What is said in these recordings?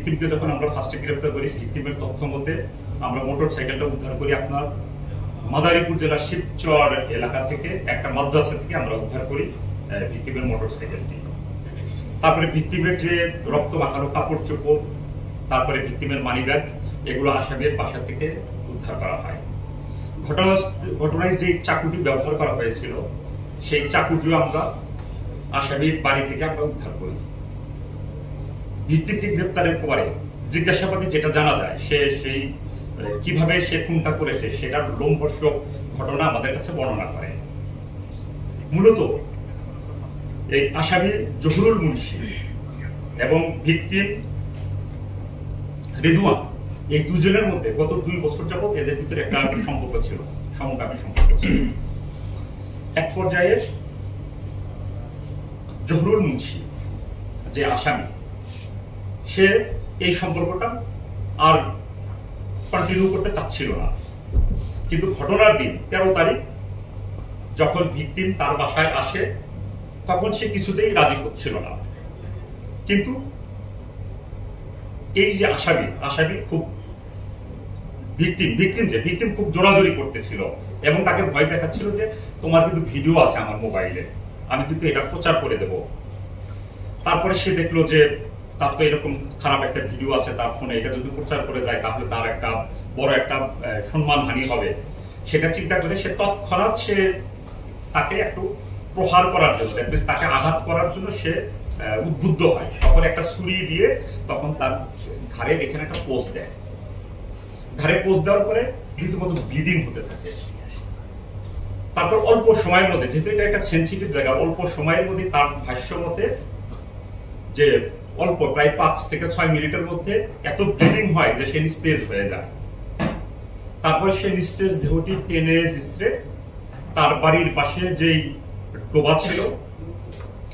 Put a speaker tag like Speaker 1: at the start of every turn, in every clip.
Speaker 1: ভিকটিমকে যখন আমরা ফার্স্টে গ্রেপ্তার করি, ভিকটিমের তথ্য মতে আমরা মোটরসাইকেলটা উদ্ধার করি আপনার মাদারীপুর জেলার শিবচর এলাকা থেকে, একটা মাদ্রাসা থেকে আমরা উদ্ধার করি ভিকটিমের মোটরসাইকেলটি। তারপরে ভিকটিমের যে রক্ত মাখানো কাপড় চোপড়, তারপরে ভিকটিমের মানিব্যাগ, এগুলো আসামির বাসা থেকে উদ্ধার করা হয়। ঘটনায় যে চাকুটি ব্যবহার করা হয়েছিল সেই চাকুটিও আমরা আসামির বাড়ি থেকে আমরা উদ্ধার করি। ভিকটিমকে গ্রেপ্তারের পরে জিজ্ঞাসাবাদে যেটা জানা যায়, সেই কিভাবে সে খুনটা করেছে সেটার লোমহর্ষক ঘটনা আমাদের কাছে বর্ণনা করে। মূলত এই আসামি জহুরুল মুন্সি এবং ভিকটিম রিদওয়ান, এই দুজনের মধ্যে গত 2 বছর যাবত এদের ভিতরে একটা সম্পর্ক ছিল, সমকামী সম্পর্ক ছিল। এক পর্যায়ে জহুরুল মুন্সি যে আসামি, সে এই সম্পর্কটা আর কন্টিনিউ করতে চাচ্ছিল না। কিন্তু ঘটনার দিন 13 তারিখ যখন ভিকটিম তার বাসায় আসে, তখন সে কিছুতেই রাজি হচ্ছিল না। কিন্তু এই যে আসামি খুব ভিকটিম খুব জোরাজোরি করতেছিল এবং তাকে ভয় দেখাচ্ছিল যে তোমার কিন্তু ভিডিও আছে আমার মোবাইলে, আমি কিন্তু এটা প্রচার করে দেব। তারপরে সে দেখলো যে তার তো এরকম খারাপ একটা ভিডিও আছে তার ফোনে, এটা যদি প্রচার করে যায় তাহলে তার একটা বড় একটা সম্মানহানি হবে। সেটা চিন্তা করে সে তৎক্ষণাৎ সে তাকে একটু প্রহার করার জন্য, তাকে আঘাত করার জন্য সে উদ্বুদ্ধ হয়। তখন একটা ছুরি দিয়ে তখন তার ঘাড়ে এখানে একটা পোজ দেয়। ঘাড়ে পোজ দেওয়ার পরে রীতিমতো ব্লিডিং হতে থাকে। তারপর অল্প সময়ের মধ্যে, যেহেতু এটা একটা সেনসিটিভ জায়গা, অল্প সময়ের মধ্যে তার ভাষ্য মতে যে অল্প প্রায় 5 থেকে 6 মিনিটের মধ্যে এত ব্লিডিং হয় যে সে নিস্তেজ হয়ে যায়। তারপরে সে নিস্তেজ দেহটি টেনে হিসড়ে তার বাড়ির পাশে যেই ডোবা ছিল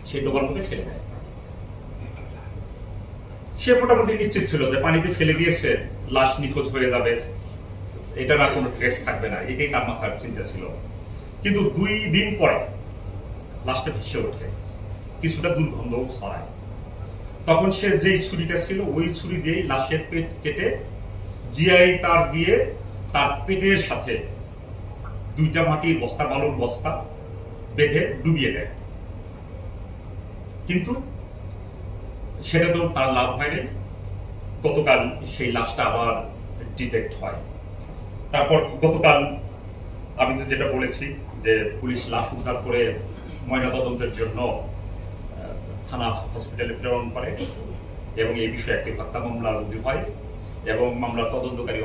Speaker 1: সেই ডোবার মধ্যে ফেলে দেয়। সে মোটামুটি নিশ্চিত ছিল যে পানিতে ফেলে দিয়েছে, লাশ নিখোঁজ হয়ে যাবে, এটার আর কোনো ট্রেস থাকবে না, এটাই তার মাথার চিন্তা ছিল। কিন্তু 2 দিন পরে লাশটা ভেসে ওঠে, কিছুটা দুর্গন্ধ ছড়ায়। তখন সে যেই ছুরিটা ছিল ওই ছুরি দিয়েই লাশের পেট কেটে জিআই তার দিয়ে তার পেটের সাথে 2টা মাটির বস্তা, বালুর বস্তা বেঁধে ডুবিয়ে দেয়। কিন্তু সেটা তো তার লাভ হয়নি। গতকাল সেই লাশটা আবার ডিটেক্ট হয়। তারপর গতকাল আমি তো যেটা বলেছি যে পুলিশ লাশ উদ্ধার করে ময়নাতদন্তের জন্য থানা হসপিটালে প্রেরণ করে এবং এই বিষয়ে একটি হত্যা মামলা রুজু হয় এবং মামলার তদন্তকারী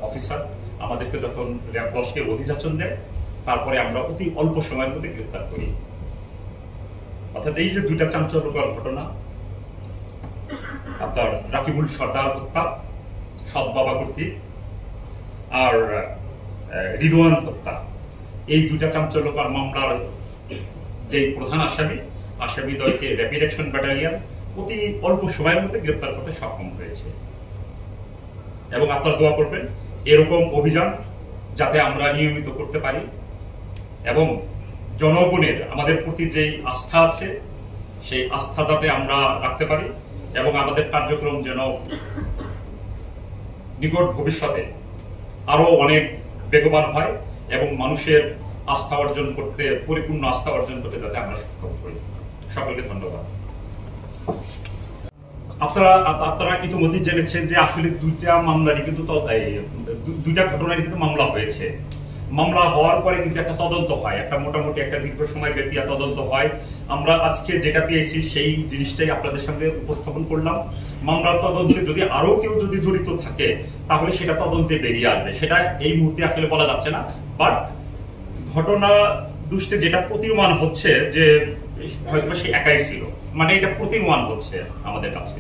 Speaker 1: অফিসার আমাদেরকে যখন র্যাব 10-কে অভিযাচন দেয়, তারপরে আমরা অতি অল্প সময়ের মধ্যে গ্রেফতার করি। অর্থাৎ এই যে 2টা চাঞ্চল্যকর ঘটনা, আপনার রাকিবুল সর্দার হত্যা সৎ বাবা কর্তৃক আর রিদওয়ান হত্যা, এই 2টা চাঞ্চল্যকর মামলার যে প্রধান আসামিদলকে র্যাপিড অ্যাকশন ব্যাটালিয়ন অতি অল্প সময়ের মধ্যে গ্রেপ্তার করতে সক্ষম হয়েছে। এবং আপনারা দোয়া করবেন এরকম অভিযান যাতে আমরা নিয়মিত করতে পারি এবং জনগণের আমাদের প্রতি যে আস্থা আছে সেই আস্থা যাতে আমরা রাখতে পারি এবং আমাদের কার্যক্রম যেন নিকট ভবিষ্যতে আরো অনেক বেগবান হয় এবং মানুষের আস্থা অর্জন করতে, পরিপূর্ণ আস্থা অর্জন করতে যাতে আমরা সক্ষম হই। সকলকে ধন্যবাদ। আপনারা ইতিমধ্যে জেনেছেন যে আসলে 2টা মামলারই কিন্তু 2টা ঘটনারই কিন্তু মামলা হয়েছে। মামলা হওয়ার পরে কিন্তু একটা তদন্ত হয়, একটা মোটামুটি একটা দীর্ঘ সময় ব্যাপী তদন্ত হয়। আমরা আজকে যেটা পেয়েছি সেই জিনিসটাই আপনাদের সামনে উপস্থাপন করলাম। মামলার তদন্তে যদি আরো কেউ যদি জড়িত থাকে তাহলে সেটা তদন্তে বেরিয়ে আসবে, সেটা এই মুহূর্তে আসলে বলা যাচ্ছে না। বাট ঘটনা দুষ্টে যেটা প্রতীয়মান হচ্ছে যে হয়তো সে একাই ছিল, মানে এটা প্রতীয়মান হচ্ছে আমাদের কাছে।